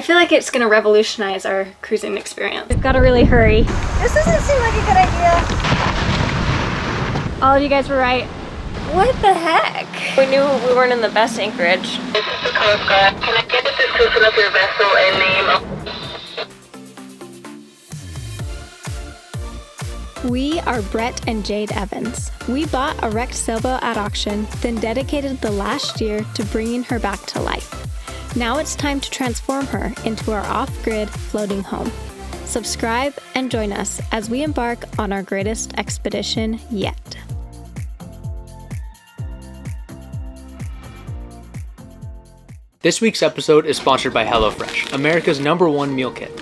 I feel like it's gonna revolutionize our cruising experience. We've got to really hurry. This doesn't seem like a good idea. All of you guys were right. What the heck? We knew we weren't in the best anchorage. This is the Coast Guard. Can I get the description of your vessel and name? We are Brett and Jade Evans. We bought a wrecked sailboat at auction, then dedicated the last year to bringing her back to life. Now it's time to transform her into our off-grid floating home. Subscribe and join us as we embark on our greatest expedition yet. This week's episode is sponsored by HelloFresh, America's #1 meal kit.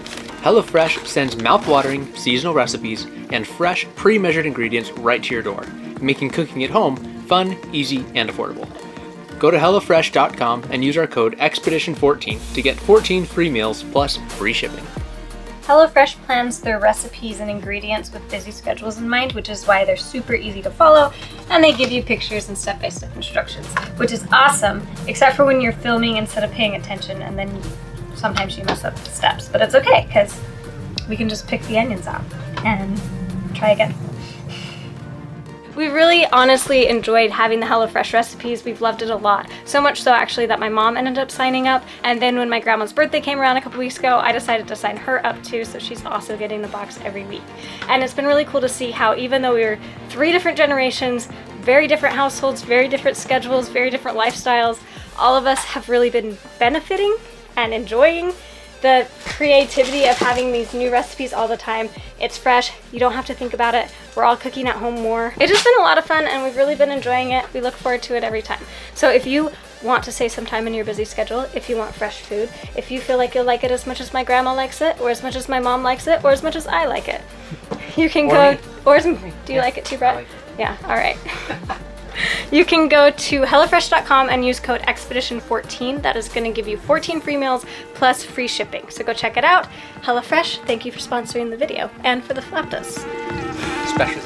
HelloFresh sends mouth-watering, seasonal recipes and fresh, pre-measured ingredients right to your door, making cooking at home fun, easy, and affordable. Go to HelloFresh.com and use our code EXPEDITION14 to get 14 free meals plus free shipping. HelloFresh plans their recipes and ingredients with busy schedules in mind, which is why they're super easy to follow, and they give you pictures and step-by-step instructions, which is awesome, except for when you're filming instead of paying attention, and then sometimes you mess up the steps. But it's okay, because we can just pick the onions out and try again. We really honestly enjoyed having the HelloFresh recipes. We've loved it a lot. So much so actually that my mom ended up signing up, and then when my grandma's birthday came around a couple weeks ago, I decided to sign her up too, so she's also getting the box every week. And it's been really cool to see how even though we were 3 different generations, very different households, very different schedules, very different lifestyles, all of us have really been benefiting and enjoying the creativity of having these new recipes all the time. It's fresh, you don't have to think about it. We're all cooking at home more. It's just been a lot of fun and we've really been enjoying it. We look forward to it every time. So if you want to save some time in your busy schedule, if you want fresh food, if you feel like you'll like it as much as my grandma likes it, or as much as my mom likes it, or as much as I like it, you can go, do you like it too, Brett? Like yeah, all right. You can go to HelloFresh.com and use code EXPEDITION14. That is going to give you 14 free meals plus free shipping. So go check it out. HelloFresh, thank you for sponsoring the video and for the flautas. Especially.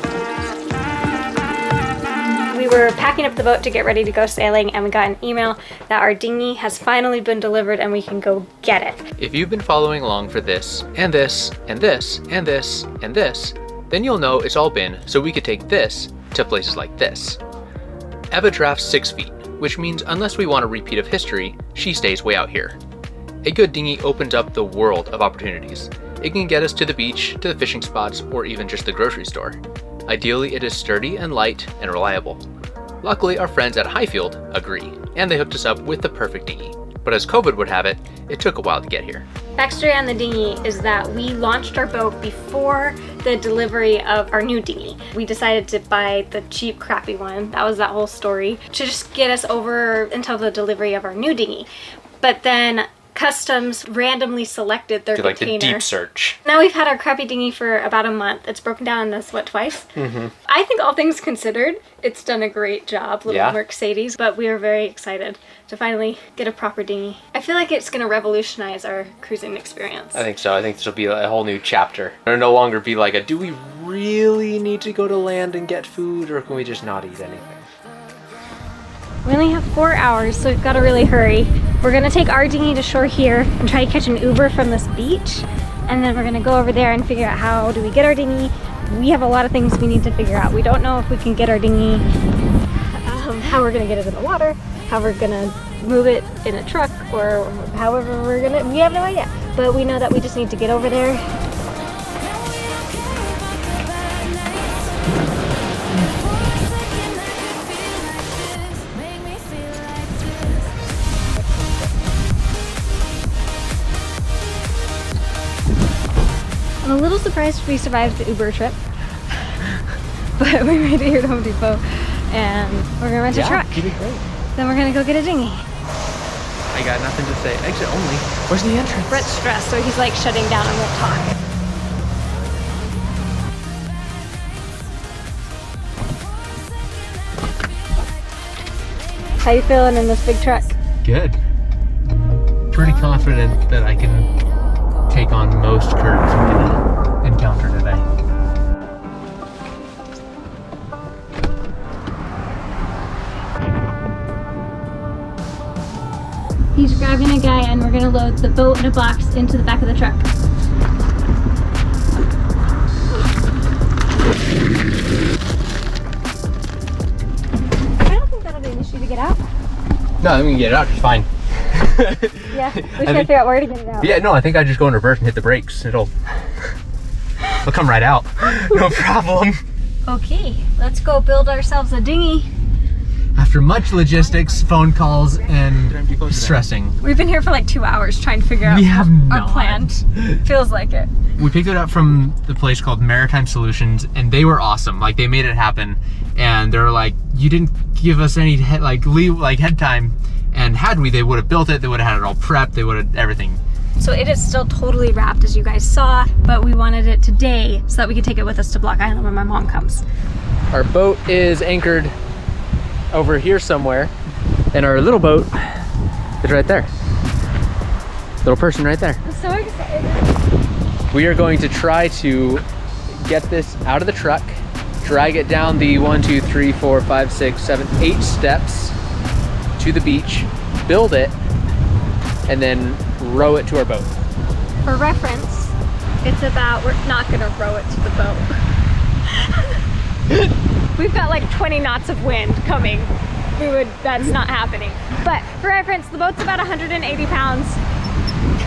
We were packing up the boat to get ready to go sailing, and we got an email that our dinghy has finally been delivered and we can go get it. If you've been following along for this, and this, and this, and this, and this, then you'll know it's all been so we could take this to places like this. Eva drafts 6 feet, which means unless we want a repeat of history, she stays way out here. A good dinghy opens up the world of opportunities. It can get us to the beach, to the fishing spots, or even just the grocery store. Ideally, it is sturdy and light and reliable. Luckily, our friends at Highfield agree, and they hooked us up with the perfect dinghy. But as COVID would have it, it took a while to get here. Backstory on the dinghy is that we launched our boat before the delivery of our new dinghy. We decided to buy the cheap, crappy one. That was that whole story, to just get us over until the delivery of our new dinghy. But then Customs randomly selected their container. Like the deep search. Now we've had our crappy dinghy for about a month. It's broken down in this, twice? Mm-hmm. I think all things considered, it's done a great job, little Mercedes, but we are very excited to finally get a proper dinghy. I feel like it's going to revolutionize our cruising experience. I think so. I think this will be a whole new chapter. It'll no longer be like do we really need to go to land and get food, or can we just not eat anything? We only have 4 hours, so we've got to really hurry. We're going to take our dinghy to shore here and try to catch an Uber from this beach. And then we're going to go over there and figure out how do we get our dinghy. We have a lot of things we need to figure out. We don't know if we can get our dinghy, how we're going to get it in the water, how we're going to move it in a truck, or however we're going to, we have no idea. But we know that we just need to get over there. I'm a little surprised we survived the Uber trip, but we made it here to Home Depot, and we're gonna rent a truck. You did great. Then we're gonna go get a dinghy. I got nothing to say. Exit only. Where's the entrance? Brett's stressed, so he's like shutting down and won't talk. How you feeling in this big truck? Good. Pretty confident that I can take on most curves I'm gonna encounter today. He's grabbing a guy and we're gonna load the boat in a box into the back of the truck. I don't think that'll be an issue to get out. No, we can get it out just fine. Yeah, we just gotta figure out where to get it out. Yeah, no, I think I just go in reverse and hit the brakes. It'll come right out. No problem. Okay, let's go build ourselves a dinghy. After much logistics, phone calls, and stressing. We've been here for like 2 hours trying to figure out our plan. Feels like it. We picked it up from the place called Maritime Solutions, and they were awesome. Like, they made it happen, and they were like, you didn't give us any head time, and had we, they would have built it. They would have had it all prepped. They would have everything. So it is still totally wrapped, as you guys saw, but we wanted it today so that we could take it with us to Block Island when my mom comes. Our boat is anchored over here somewhere, and our little boat is right there. Little person right there. I'm so excited. We are going to try to get this out of the truck, drag it down the 1, 2, 3, 4, 5, 6, 7, 8 steps to the beach, build it, and then row it to our boat. For reference, it's about, we're not gonna row it to the boat. We've got like 20 knots of wind coming. That's not happening. But for reference, the boat's about 180 pounds.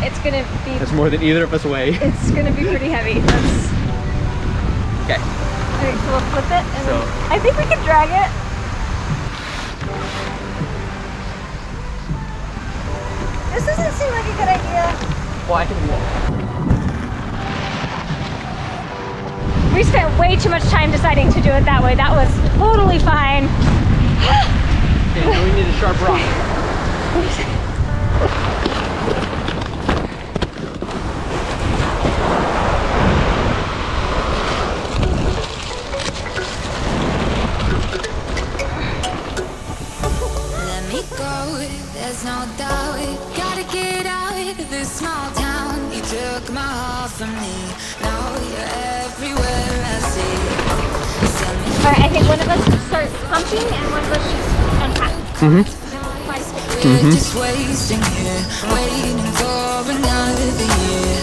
It's gonna be... That's more than either of us weigh. It's gonna be pretty heavy. Okay. Alright, so we'll flip it and I think we can drag it. This doesn't seem like a good idea. Well, I can do that. We spent way too much time deciding to do it that way. That was totally fine. Okay, so we need a sharp rock. Let me go, there's no doubt. Gotta get out of this small town. You took my heart from me. Now you're everywhere I see. Alright, I think one of us should start pumping and one of us should unpack. Just wasting here, waiting for another year.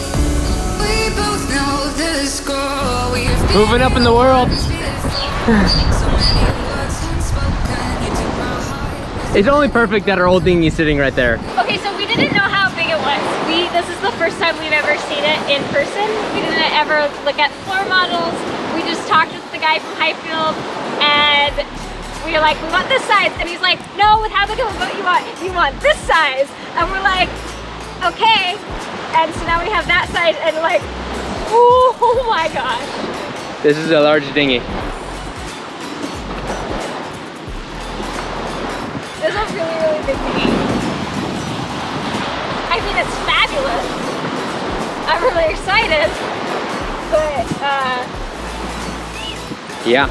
We both know the score. We've Moving up in the world. It's only perfect that our old dinghy's sitting right there. Okay, so we didn't know how big it was. This is the first time we've ever seen it in person. We didn't ever look at floor models. We just talked with the guy from Highfield and we were like, we want this size. And he's like, no, with how big of a boat you want? You want this size. And we're like, okay. And so now we have that size and like, oh my gosh. This is a large dinghy. This is a really, really big dinghy. I mean, it's fabulous. I'm really excited, but Yeah.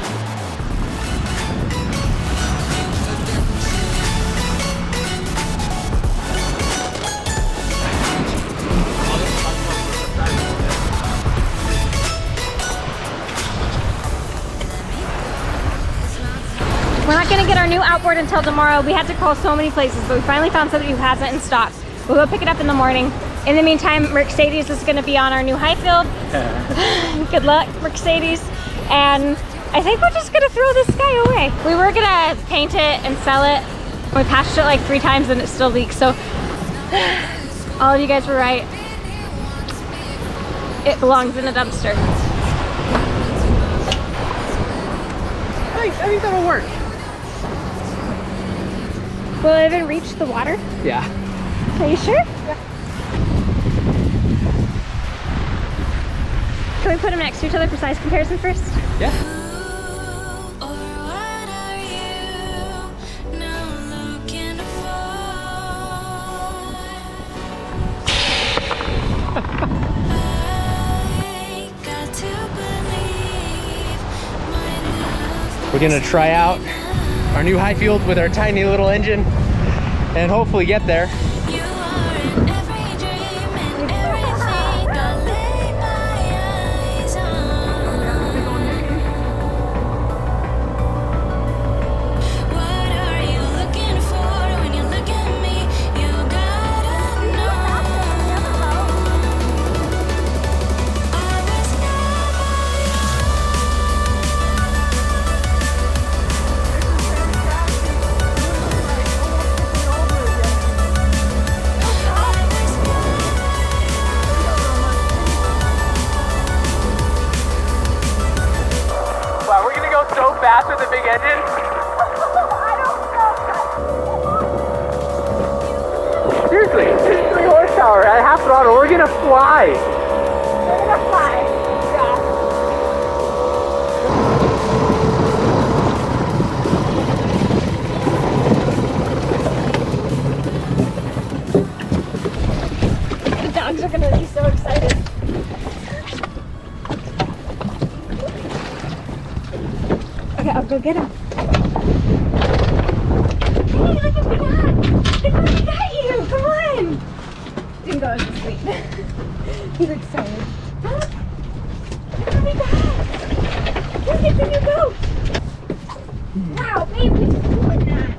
we're not gonna get our new outboard until tomorrow. We had to call so many places, but we finally found somebody who has it in stock. We'll go pick it up in the morning. In the meantime, Mercedes is gonna be on our new Highfield. Good luck, Mercedes. And I think we're just gonna throw this guy away. We were gonna paint it and sell it. We patched it like 3 times and it still leaks, so all of you guys were right. It belongs in a dumpster. I think that'll work. Will it even reach the water? Yeah. Are you sure? Yeah. Can we put them next to each other for size comparison first? Yeah. We're gonna try out our new Highfield with our tiny little engine and hopefully get there. engine? Seriously, 3 horsepower at half throttle. We're gonna fly. We're gonna fly. Yeah. The dogs are gonna be so excited. Okay, I'll go get him. Hey, look at that! They finally got you! Come on! Dingo is asleep. He's excited. Look! They finally got! Look at the new goat! Wow, babe, we just doing that!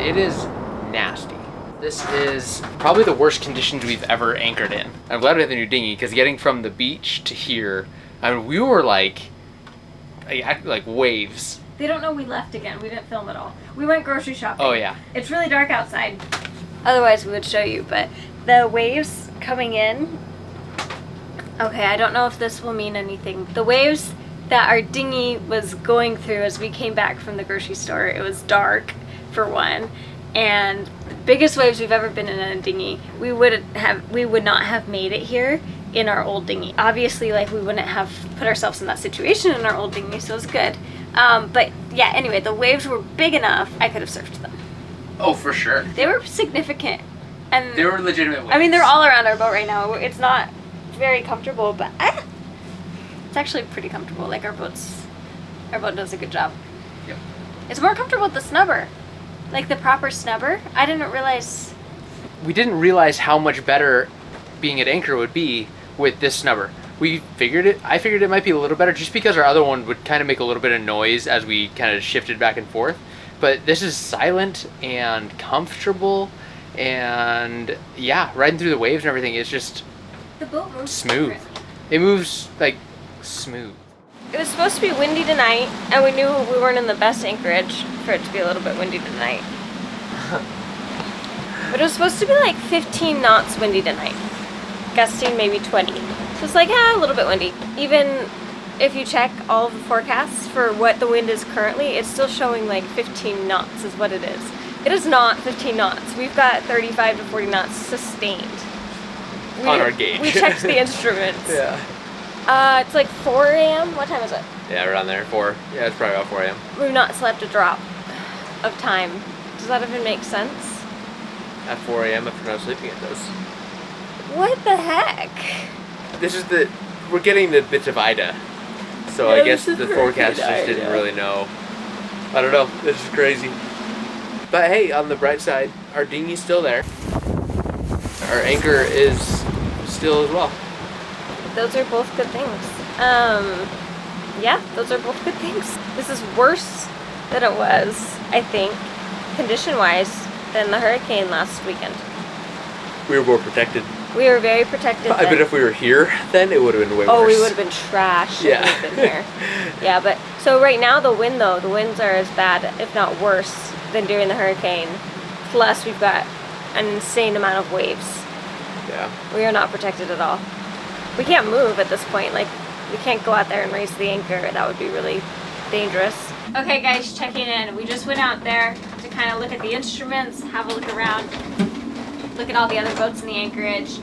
It is nasty. This is probably the worst conditions we've ever anchored in. I'm glad we have the new dinghy because getting from the beach to here, I mean, we were like waves. They don't know we left again. We didn't film at all. We went grocery shopping. Oh yeah. It's really dark outside. Otherwise we would show you, but the waves coming in. Okay, I don't know if this will mean anything. The waves that our dinghy was going through as we came back from the grocery store, it was dark for one, and the biggest waves we've ever been in a dinghy. We would not have made it here in our old dinghy. Obviously, like, we wouldn't have put ourselves in that situation in our old dinghy, so it was good. But yeah, anyway, the waves were big enough I could have surfed them. Oh, for sure. They were significant, and They were legitimate waves. I mean, they're all around our boat right now. It's not very comfortable, but it's actually pretty comfortable. Like, our boat does a good job. Yep. It's more comfortable with the snubber, like the proper snubber. I didn't realize. We didn't realize how much better being at anchor would be with this snubber. I figured it might be a little better just because our other one would kind of make a little bit of noise as we kind of shifted back and forth. But this is silent and comfortable, and yeah, riding through the waves and everything is just The boat moves smooth. different. It moves like smooth. It was supposed to be windy tonight, and we knew we weren't in the best anchorage for it to be a little bit windy tonight. But it was supposed to be like 15 knots windy tonight, gusting maybe 20. So it's like, a little bit windy. Even if you check all of the forecasts for what the wind is currently, it's still showing like 15 knots is what it is. It is not 15 knots. We've got 35 to 40 knots sustained. On our gauge. We checked the instruments. Yeah. It's like 4 a.m. What time is it? Yeah, around there. 4. Yeah, it's probably about 4 a.m. We've not slept a drop of time. Does that even make sense? At 4 a.m. if we're not sleeping, it does. What the heck? We're getting the bits of Ida. So Yeah, I guess this the is forecasters Ida. didn't really know. I don't know. This is crazy. But hey, on the bright side, our dinghy's still there. Our anchor is still as well. Those are both good things. Yeah, those are both good things. This is worse than it was, I think, condition-wise, than the hurricane last weekend. We were more protected. We were very protected I then. bet if we were here, then it would have been way worse. Oh, we would have been trash Yeah. if we'd been here. Yeah, but so right now the winds are as bad, if not worse, than during the hurricane. Plus we've got an insane amount of waves. Yeah. We are not protected at all. We can't move at this point. Like, we can't go out there and raise the anchor. That would be really dangerous. Okay, guys, checking in. We just went out there to kind of look at the instruments, have a look around, look at all the other boats in the anchorage.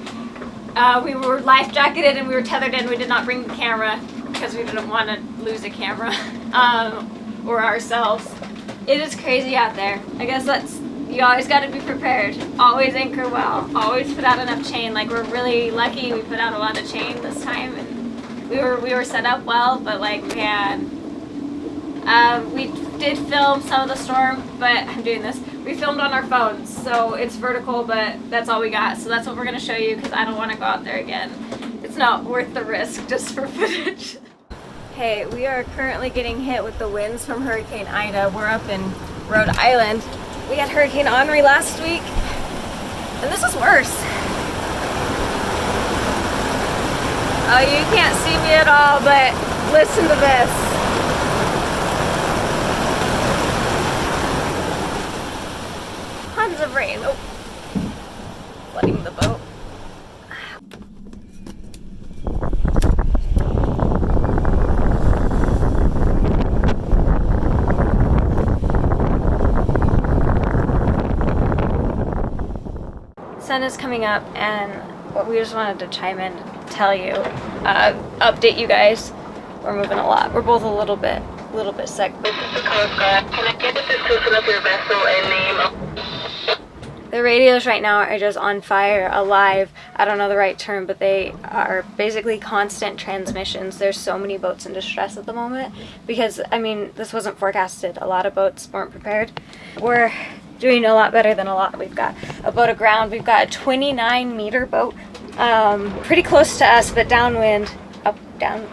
We were life jacketed and we were tethered in. We did not bring the camera because we didn't want to lose a camera or ourselves. It is crazy out there. I guess you always got to be prepared. Always anchor well. Always put out enough chain. Like, we're really lucky we put out a lot of chain this time, and we were set up well. But like, man, we did film some of the storm, but I'm doing this. We filmed on our phones, so it's vertical, but that's all we got. So that's what we're gonna show you because I don't want to go out there again. It's not worth the risk just for footage. Hey, we are currently getting hit with the winds from Hurricane Ida. We're up in Rhode Island. We had Hurricane Henri last week, and this is worse. Oh, you can't see me at all, but listen to this. Tons of rain. Oh, flooding the boat. sun is coming up, and we just wanted to chime in, tell you, update you guys. We're moving a lot. We're both a little bit sick. This is the Coast Guard. Can I get the description of your vessel and name? The radios right now are just on fire, alive. I don't know the right term, but they are basically constant transmissions. There's so many boats in distress at the moment because, I mean, this wasn't forecasted. A lot of boats weren't prepared. We're doing a lot better than a lot. We've got a boat aground. We've got a 29-meter boat, pretty close to us, but downwind. Upwind,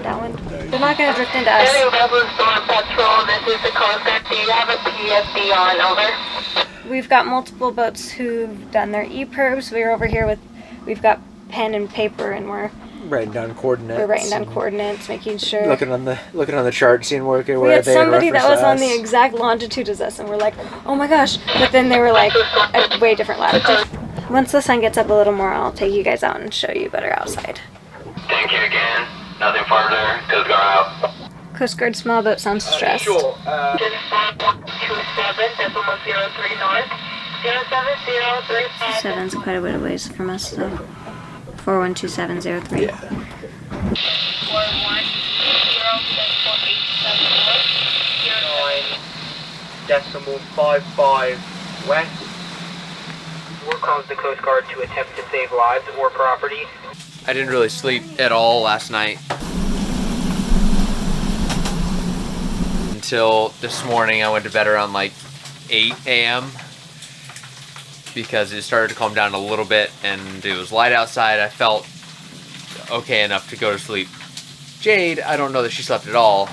downwind. They're not going to drift into us. Storm Patrol, this is the Coast Guard. Do you have a PFD on? Over. We've got multiple boats who've done their EPIRBs. We're over here we've got pen and paper, and we're writing down coordinates. We're writing down coordinates, making sure. Looking on the chart, seeing where we had they somebody that was on the us. exact longitude as us, and we're like, oh my gosh! But then they were like a way different latitude. Once the sun gets up a little more, I'll take you guys out and show you better outside. Thank you again. Nothing further. Coast Guard out. Coast Guard small boat sounds stressed. Sure. 27, 030 north. 07035. 7's quite a bit of ways from us, though. 412703. Yeah. 9.55 west. We're calling the Coast Guard to attempt to save lives or property. I didn't really sleep at all last night until this morning. I went to bed around like 8 a.m. because it started to calm down a little bit and it was light outside. I felt okay enough to go to sleep. Jade, I don't know that she slept at all,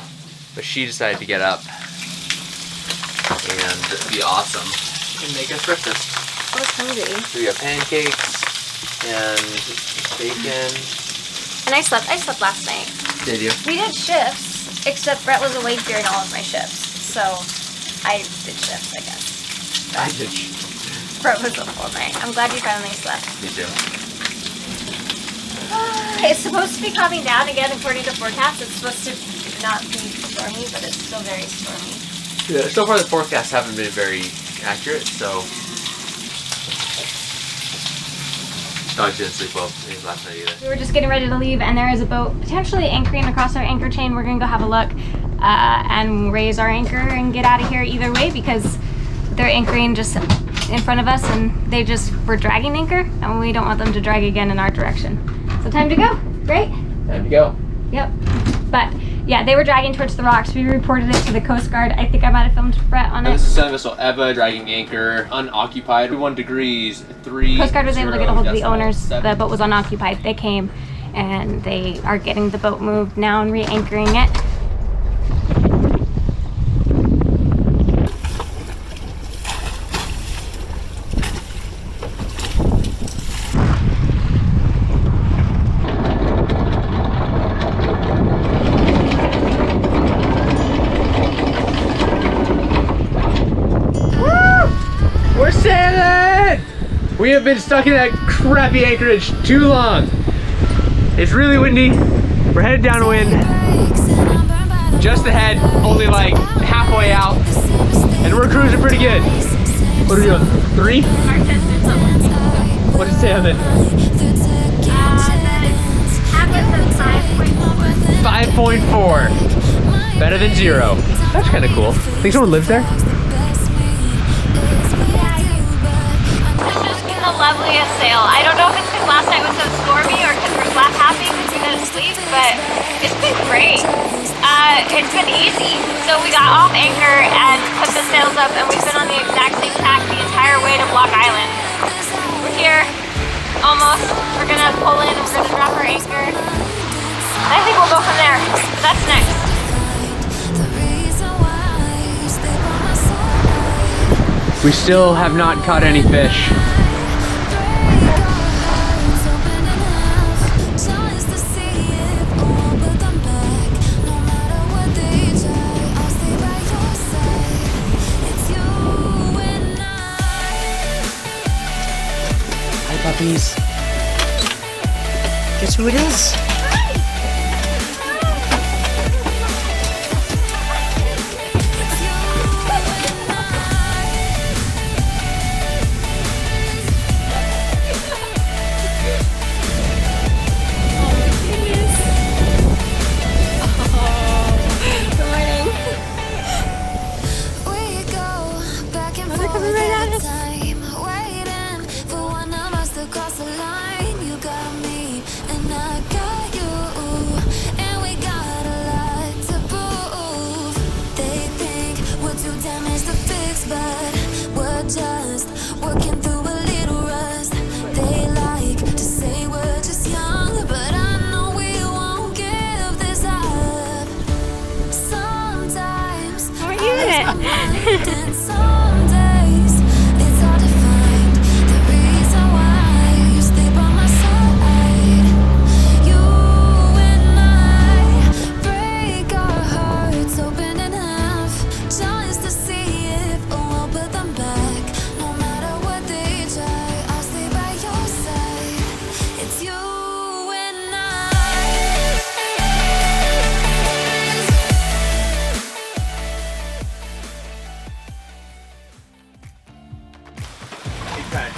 but she decided to get up and be awesome and make us breakfast. I was hungry. So we got pancakes and bacon. And I slept last night. Did you? We did shifts, except Brett was awake during all of my shifts. So I did shifts, I guess. I did. Brett was up all night. I'm glad you finally slept. Me too. It's supposed to be calming down again according to forecast. It's supposed to not be stormy, but it's still very stormy. Yeah, so far the forecasts haven't been very accurate, so I didn't sleep well last night either. We were just getting ready to leave, and there is a boat potentially anchoring across our anchor chain. We're gonna go have a look and raise our anchor and get out of here either way because they're anchoring just in front of us, and they just were dragging anchor, and we don't want them to drag again in our direction. So time to go, right? Time to go. Yep. But yeah, they were dragging towards the rocks. We reported it to the Coast Guard. I think I might have filmed Brett on it. This is Sun Vessel Eva dragging anchor, unoccupied, 1 degrees, 3. Coast Guard was able to get a hold of the decimal owners. 7. The boat was unoccupied. They came and they are getting the boat moved now and re-anchoring it. We're sailing! We have been stuck in that crappy anchorage too long. It's really windy. We're headed downwind. Just ahead, only like halfway out. And we're cruising pretty good. What are we doing? 3? What did it say on it? 5.4. Better than 0. That's kind of cool. Think someone lives there? The loveliest sail. I don't know if it's because last night was so stormy or because we're slap happy because we didn't sleep, but it's been great. It's been easy. So we got off anchor and put the sails up, and we've been on the exact same tack the entire way to Block Island. We're here, almost. We're gonna pull in and we're gonna drop our anchor. I think we'll go from there. But that's next. We still have not caught any fish. Hi puppies. Guess who it is?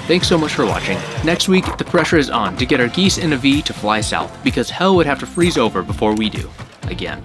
Thanks so much for watching. Next week, the pressure is on to get our geese in a V to fly south, because hell would have to freeze over before we do. Again.